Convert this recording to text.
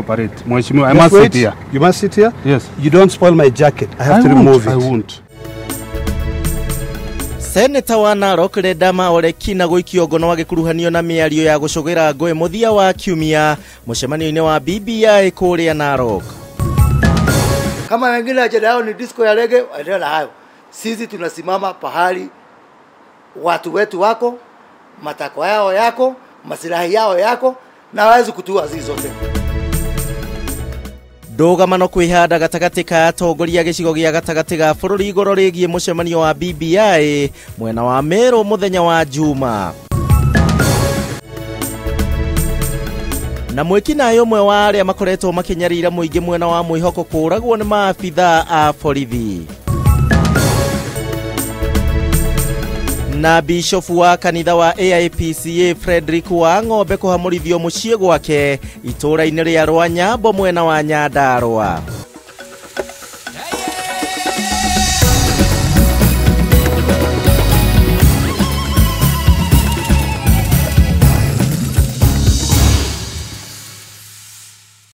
cooperate. Mheshimiwa, I must sit here. You must sit here? Yes. You don't spoil my jacket. I have to remove it. I won't. Seneta wa Narok Redama Orekina guikio ngono wa gikuruhanio na miario ya gucogera ngoe muthia wa kiumia mucemanio-ini wa BBI kuria Narok. Kama wengine ajenda yao ni disco ya reggae, endelea na hayo. Sisi tunasimama pahali watu wetu wako, matakwa yao yako, masilahi yao yako, na hawezi kutua zizo zote. Ndugamano kwihanda gatagati ka atongoria gicigo gia gatagati ga bururi igoro rigie mucemanio wa BBI mwena wa Meru muthenya wa Juma. Na mwekina yomwe wa aria makoretwo makinyarira muingi mwena wa mwihoko kuragwo ni maabitha a borithi. Na Bishop wa kanitha wa AIPCA Frederick wa Ng'ombe kuhamurithio muciĩ gwake itura-inĩ ria Rwanyambo mwena wa Nyandarua.